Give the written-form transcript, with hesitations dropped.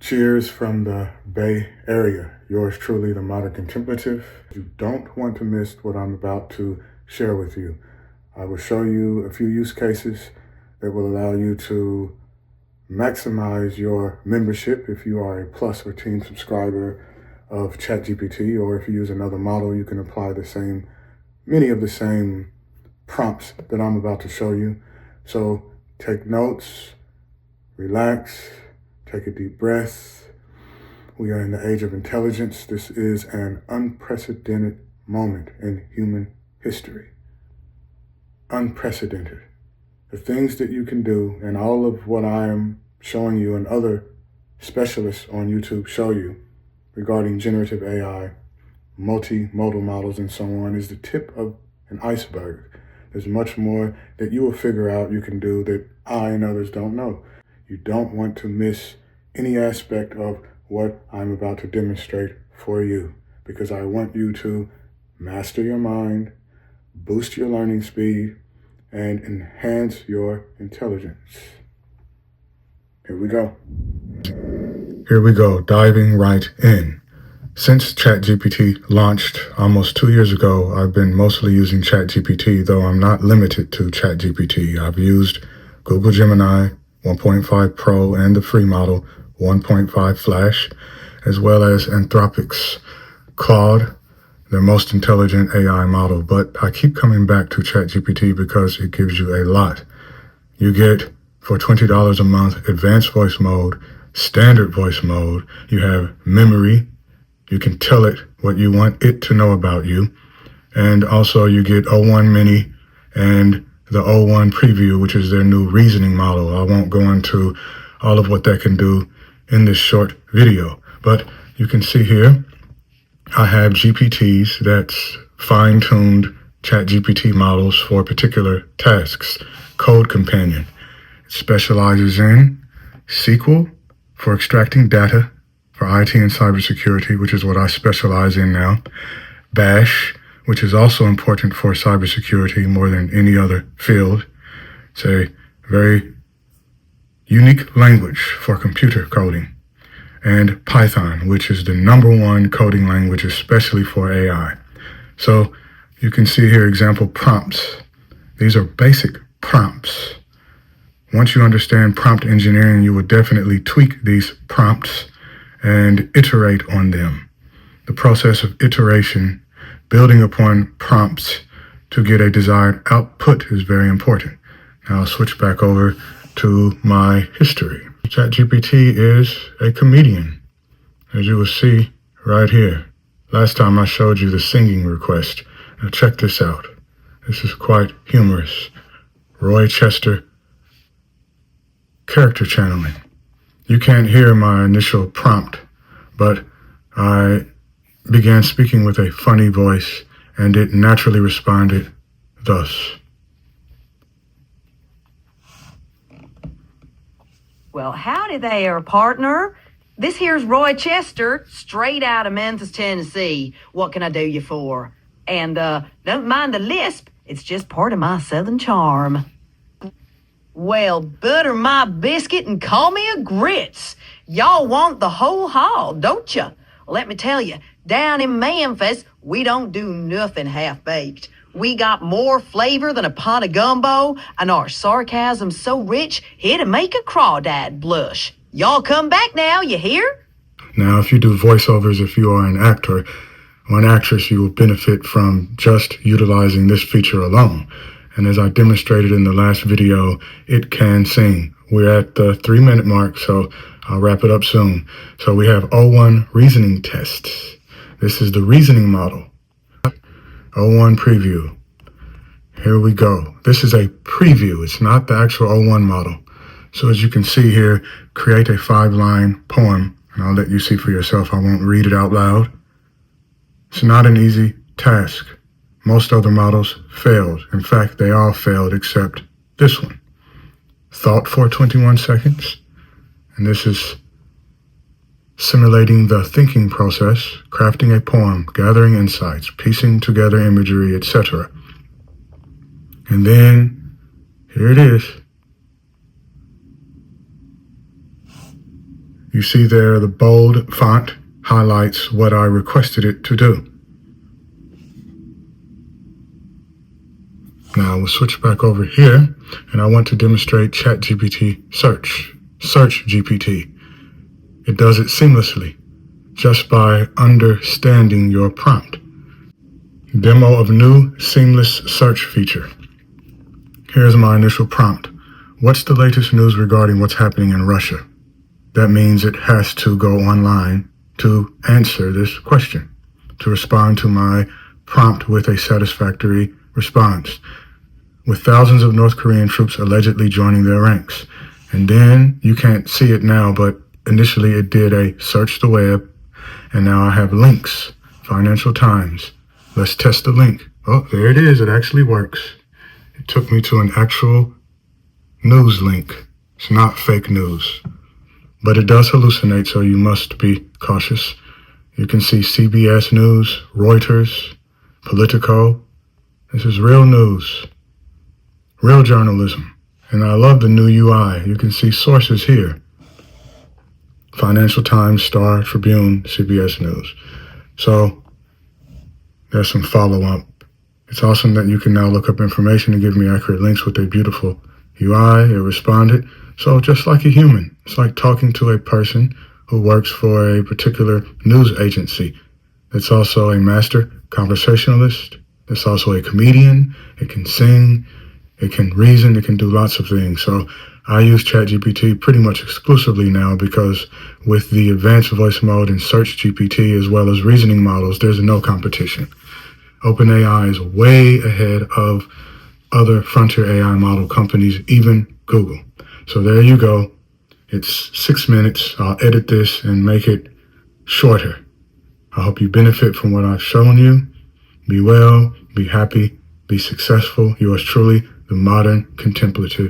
Cheers from the Bay Area. Yours truly, the Modern Contemplative. You don't want to miss what I'm about to share with you. I will show you a few use cases that will allow you to maximize your membership if you are a plus or team subscriber of ChatGPT, or if you use another model, you can apply many of the same prompts that I'm about to show you. So take notes, relax, take a deep breath. We are in the age of intelligence. This is an unprecedented moment in human history. Unprecedented. The things that you can do, and all of what I am showing you and other specialists on YouTube show you regarding generative AI, multimodal models, and so on, is the tip of an iceberg. There's much more that you will figure out you can do that I and others don't know. You don't want to miss any aspect of what I'm about to demonstrate for you, because I want you to master your mind, boost your learning speed, and enhance your intelligence. Here we go. Diving right in. Since ChatGPT launched almost 2 years ago, I've been mostly using ChatGPT, though I'm not limited to ChatGPT. I've used Google Gemini 1.5 Pro and the free model 1.5 Flash, as well as Anthropic's Claude, their most intelligent AI model. But I keep coming back to ChatGPT because it gives you a lot. You get, for $20 a month, advanced voice mode, standard voice mode. You have memory. You can tell it what you want it to know about you. And also you get O1 Mini and the O1 Preview, which is their new reasoning model. I won't go into all of what that can do in this short video, but you can see here, I have GPTs that's fine-tuned ChatGPT models for particular tasks. Code Companion. It specializes in SQL for extracting data for IT and cybersecurity, which is what I specialize in now. Bash, which is also important for cybersecurity more than any other field. It's a very unique language for computer coding. And Python, which is the #1 coding language, especially for AI. So you can see here example prompts. These are basic prompts. Once you understand prompt engineering, you will definitely tweak these prompts and iterate on them. The process of iteration, building upon prompts to get a desired output, is very important. Now I'll switch back over to my history. ChatGPT is a comedian, as you will see right here. Last time I showed you the singing request. Now check this out. This is quite humorous. Roy Chester character channeling. You can't hear my initial prompt, but I began speaking with a funny voice, and it naturally responded thus. Well, howdy there, partner. This here's Roy Chester, straight out of Memphis, Tennessee. What can I do you for? And don't mind the lisp, it's just part of my southern charm. Well, butter my biscuit and call me a grits. Y'all want the whole hog, don't ya? Let me tell you, down in Memphis, we don't do nothing half-baked. We got more flavor than a pot of gumbo, and our sarcasm's so rich, it'll make a crawdad blush. Y'all come back now, you hear? Now, if you do voiceovers, if you are an actor or an actress, you will benefit from just utilizing this feature alone. And as I demonstrated in the last video, it can sing. We're at the 3-minute mark, so I'll wrap it up soon. So we have O1 reasoning tests. This is the reasoning model. O1 preview. Here we go. This is a preview. It's not the actual O1 model. So as you can see here, create a 5-line poem, and I'll let you see for yourself. I won't read it out loud. It's not an easy task. Most other models failed. In fact, they all failed except this one. Thought for 21 seconds. And this is simulating the thinking process, crafting a poem, gathering insights, piecing together imagery, etc. And then, here it is. You see there the bold font highlights what I requested it to do. Now we'll switch back over here, and I want to demonstrate ChatGPT Search GPT. It does it seamlessly, just by understanding your prompt. Demo of new seamless search feature. Here's my initial prompt. What's the latest news regarding what's happening in Russia? That means it has to go online to answer this question, to respond to my prompt with a satisfactory response, with thousands of North Korean troops allegedly joining their ranks. And then, you can't see it now, but initially it did a search the web, and now I have links. Financial Times. Let's test the link. Oh, there it is. It actually works. It took me to an actual news link. It's not fake news. But it does hallucinate, so you must be cautious. You can see CBS News, Reuters, Politico. This is real news, real journalism. And I love the new UI. You can see sources here. Financial Times, Star, Tribune, CBS News. So there's some follow-up. It's awesome that you can now look up information and give me accurate links with a beautiful UI. It responded. So just like a human, it's like talking to a person who works for a particular news agency. It's also a master conversationalist. It's also a comedian. It can sing. It can reason. It can do lots of things. So I use ChatGPT pretty much exclusively now because with the advanced voice mode and Search GPT as well as reasoning models, there's no competition. OpenAI is way ahead of other frontier AI model companies, even Google. So there you go. It's 6 minutes. I'll edit this and make it shorter. I hope you benefit from what I've shown you. Be well, be happy, be successful. Yours truly, the modern contemplative.